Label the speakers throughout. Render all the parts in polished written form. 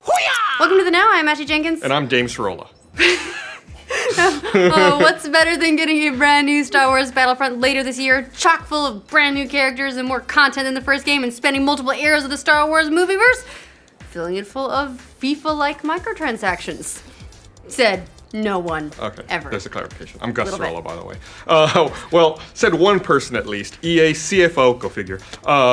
Speaker 1: Welcome to the Now. I'm Jenkins.
Speaker 2: And I'm Dame Sorola.
Speaker 1: Oh, what's better than getting a brand new Star Wars Battlefront later this year, chock full of brand new characters and more content than the first game, and spending multiple eras of the Star Wars movieverse? Filling it full of FIFA-like microtransactions. Said no one ever.
Speaker 2: There's a clarification. I'm Gus Sorola, by the way. Well, said one person at least, EA CFO, go figure,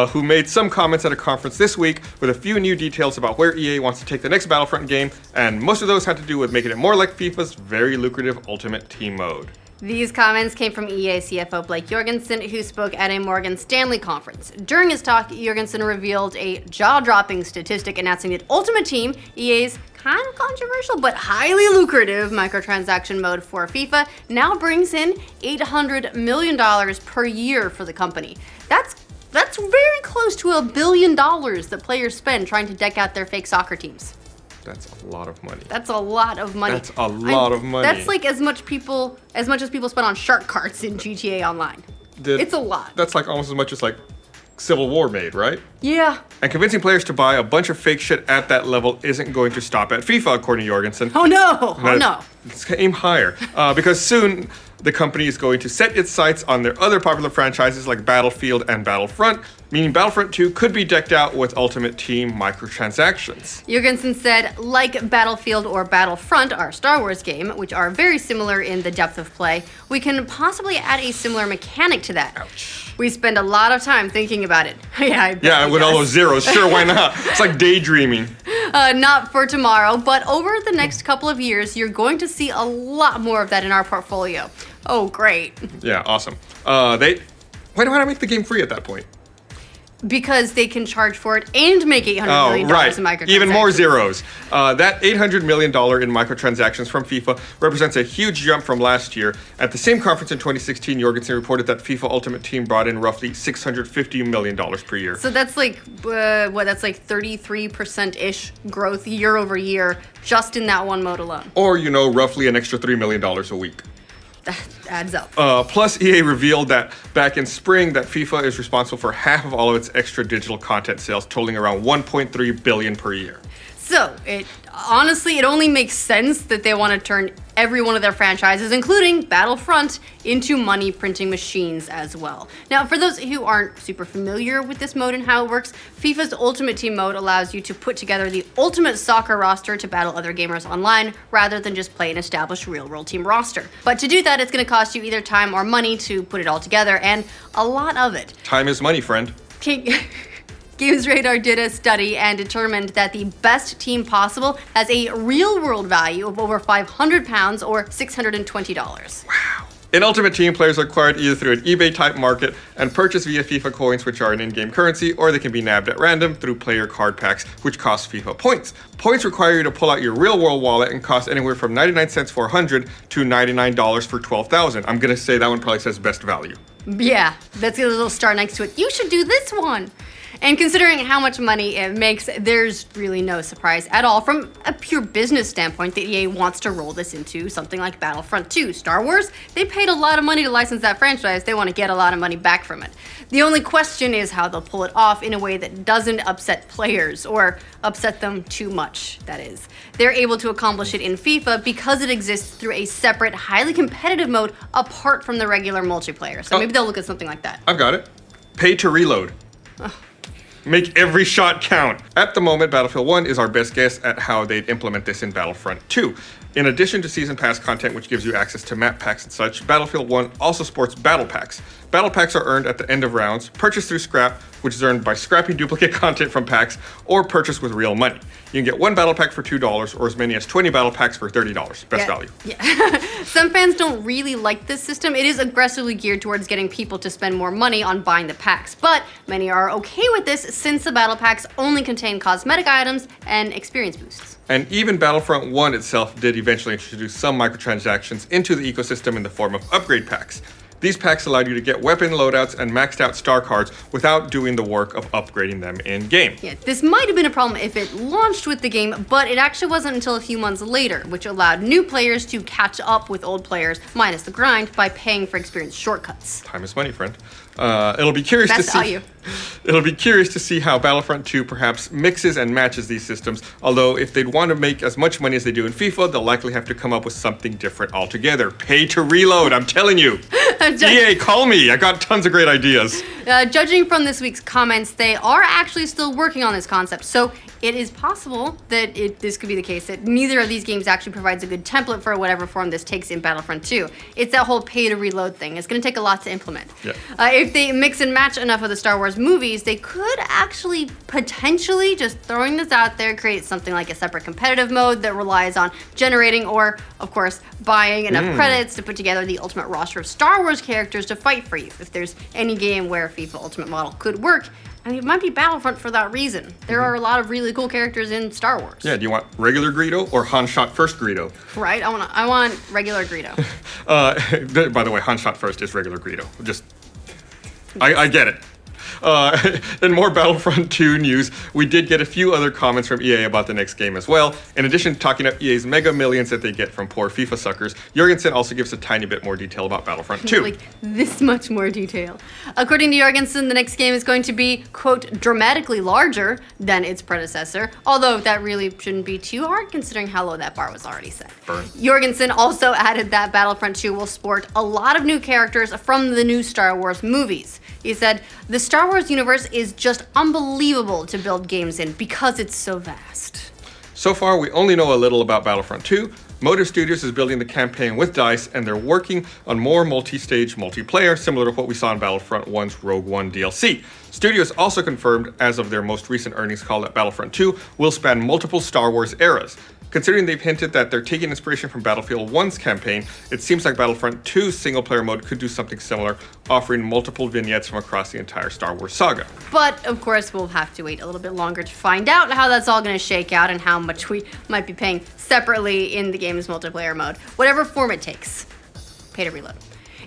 Speaker 2: who made some comments at a conference this week with a few new details about where EA wants to take the next Battlefront game, and most of those had to do with making it more like FIFA's very lucrative Ultimate Team mode.
Speaker 1: These comments came from EA CFO Blake Jorgensen, who spoke at a Morgan Stanley conference. During his talk, Jorgensen revealed a jaw-dropping statistic announcing that Ultimate Team, EA's kind of controversial but highly lucrative microtransaction mode for FIFA, now brings in $800 million per year for the company. That's very close to $1 billion that players spend trying to deck out their fake soccer teams.
Speaker 2: That's a lot of money.
Speaker 1: That's a lot of money.
Speaker 2: That's a lot of money.
Speaker 1: That's like as much as people spend on shark carts in GTA Online. It's a lot.
Speaker 2: That's like almost as much as like Civil War made, right?
Speaker 1: Yeah.
Speaker 2: And convincing players to buy a bunch of fake shit at that level isn't going to stop at FIFA, according to Jorgensen.
Speaker 1: Oh no! Oh no!
Speaker 2: Let's aim higher, because soon the company is going to set its sights on their other popular franchises like Battlefield and Battlefront, meaning Battlefront 2 could be decked out with Ultimate Team microtransactions.
Speaker 1: Jorgensen said, like Battlefield or Battlefront, our Star Wars game, which are very similar in the depth of play, we can possibly add a similar mechanic to that.
Speaker 2: Ouch.
Speaker 1: We spend a lot of time thinking about it.
Speaker 2: Yeah, with all those zeros, sure, why not? It's like daydreaming.
Speaker 1: Not for tomorrow, but over the next couple of years, you're going to see a lot more of that in our portfolio. Oh, great.
Speaker 2: Yeah, awesome. Why don't I make the game free at that point?
Speaker 1: Because they can charge for it and make $800 million in microtransactions.
Speaker 2: Even more zeros. That $800 million in microtransactions from FIFA represents a huge jump from last year. At the same conference in 2016, Jorgensen reported that FIFA Ultimate Team brought in roughly $650 million per year.
Speaker 1: So that's like, that's like 33%-ish growth year over year just in that one mode alone.
Speaker 2: Or, roughly an extra $3 million a week.
Speaker 1: That adds up.
Speaker 2: Plus, EA revealed that back in spring that FIFA is responsible for half of all of its extra digital content sales, totaling around $1.3 billion per year.
Speaker 1: So, it only makes sense that they want to turn every one of their franchises, including Battlefront, into money printing machines as well. Now, for those who aren't super familiar with this mode and how it works, FIFA's Ultimate Team mode allows you to put together the ultimate soccer roster to battle other gamers online, rather than just play an established real-world team roster. But to do that, it's going to cost you either time or money to put it all together, and a lot of it.
Speaker 2: Time is money, friend.
Speaker 1: Games Radar did a study and determined that the best team possible has a real-world value of over £500 or $620.
Speaker 2: Wow. In Ultimate Team, players are acquired either through an eBay-type market and purchased via FIFA coins, which are an in-game currency, or they can be nabbed at random through player card packs, which cost FIFA points. Points require you to pull out your real-world wallet and cost anywhere from 99 cents for 100 to $99 for 12,000. I'm gonna say that one probably says best value.
Speaker 1: Yeah, that's got a little star next to it. You should do this one. And considering how much money it makes, there's really no surprise at all from a pure business standpoint that EA wants to roll this into something like Battlefront 2. Star Wars, they paid a lot of money to license that franchise. They want to get a lot of money back from it. The only question is how they'll pull it off in a way that doesn't upset players, or upset them too much, that is. They're able to accomplish it in FIFA because it exists through a separate, highly competitive mode apart from the regular multiplayer. So maybe they'll look at something like that.
Speaker 2: I've got it. Pay to reload. Make every shot count. At the moment, Battlefield 1 is our best guess at how they'd implement this in Battlefront 2. In addition to Season Pass content, which gives you access to map packs and such, Battlefield 1 also sports battle packs. Battle packs are earned at the end of rounds, purchased through scrap, which is earned by scrapping duplicate content from packs, or purchased with real money. You can get one battle pack for $2, or as many as 20 battle packs for $30. Best value.
Speaker 1: Yeah. Some fans don't really like this system. It is aggressively geared towards getting people to spend more money on buying the packs, but many are okay with this since the battle packs only contain cosmetic items and experience boosts.
Speaker 2: And even Battlefront 1 itself did eventually introduce some microtransactions into the ecosystem in the form of upgrade packs. These packs allowed you to get weapon loadouts and maxed out star cards without doing the work of upgrading them in-game.
Speaker 1: Yeah, this might have been a problem if it launched with the game, but it actually wasn't until a few months later, which allowed new players to catch up with old players, minus the grind, by paying for experience shortcuts.
Speaker 2: Time is money, friend. It'll be curious
Speaker 1: Best
Speaker 2: to see.
Speaker 1: value.
Speaker 2: It'll be curious to see how Battlefront 2 perhaps mixes and matches these systems. Although if they'd want to make as much money as they do in FIFA, they'll likely have to come up with something different altogether. Pay to reload, I'm telling you. EA, call me. I got tons of great ideas.
Speaker 1: Judging from this week's comments, they are actually still working on this concept. So it is possible that this could be the case, that neither of these games actually provides a good template for whatever form this takes in Battlefront 2. It's that whole pay to reload thing. It's going to take a lot to implement.
Speaker 2: Yeah.
Speaker 1: If they mix and match enough of the Star Wars movies, they could actually potentially, just throwing this out there, create something like a separate competitive mode that relies on generating or, of course, buying enough credits to put together the ultimate roster of Star Wars characters to fight for you. If there's any game where FIFA Ultimate model could work, I mean, it might be Battlefront for that reason. There are a lot of really cool characters in Star Wars.
Speaker 2: Yeah, do you want regular Greedo or Han Shot First Greedo?
Speaker 1: Right, I want regular Greedo.
Speaker 2: By the way, Han Shot First is regular Greedo. I get it. In more Battlefront 2 news, we did get a few other comments from EA about the next game as well. In addition to talking up EA's mega millions that they get from poor FIFA suckers, Jorgensen also gives a tiny bit more detail about Battlefront 2.
Speaker 1: Like this much more detail. According to Jorgensen, the next game is going to be, quote, dramatically larger than its predecessor, although that really shouldn't be too hard considering how low that bar was already set.
Speaker 2: Burn.
Speaker 1: Jorgensen also added that Battlefront 2 will sport a lot of new characters from the new Star Wars movies. He said, the Star Wars universe is just unbelievable to build games in because it's so vast.
Speaker 2: So far, we only know a little about Battlefront 2. Motive Studios is building the campaign with DICE, and they're working on more multi-stage multiplayer, similar to what we saw in Battlefront 1's Rogue One DLC. Studios also confirmed, as of their most recent earnings call, that Battlefront 2 will span multiple Star Wars eras. Considering they've hinted that they're taking inspiration from Battlefield 1's campaign, it seems like Battlefront 2's single-player mode could do something similar, offering multiple vignettes from across the entire Star Wars saga.
Speaker 1: But, of course, we'll have to wait a little bit longer to find out how that's all going to shake out and how much we might be paying separately in the game's multiplayer mode. Whatever form it takes. Pay to reload.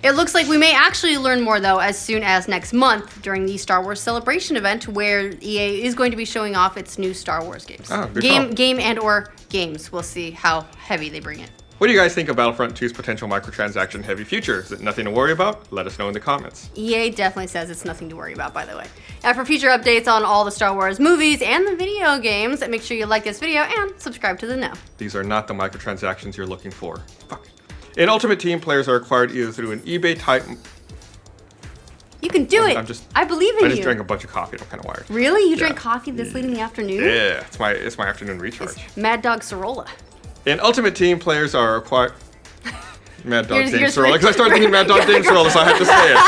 Speaker 1: It looks like we may actually learn more, though, as soon as next month during the Star Wars Celebration event, where EA is going to be showing off its new Star Wars games.
Speaker 2: Oh, good call.
Speaker 1: Game and or games. We'll see how heavy they bring it.
Speaker 2: What do you guys think of Battlefront 2's potential microtransaction-heavy future? Is it nothing to worry about? Let us know in the comments.
Speaker 1: EA definitely says it's nothing to worry about, by the way. And for future updates on all the Star Wars movies and the video games, make sure you like this video and subscribe to the know.
Speaker 2: These are not the microtransactions you're looking for. Fuck. In Ultimate Team, players are acquired either through an eBay-type...
Speaker 1: You can do it. I believe in you.
Speaker 2: I just drank a bunch of coffee. I'm kind of wired.
Speaker 1: Really? You drank coffee this late in the afternoon?
Speaker 2: Yeah, it's my afternoon recharge.
Speaker 1: It's Mad Dog Sorola.
Speaker 2: In Ultimate Team, players are acquired... Mad Dog Dame Sorola, because I started thinking Mad Dog Dame Sorola, so I had to say it.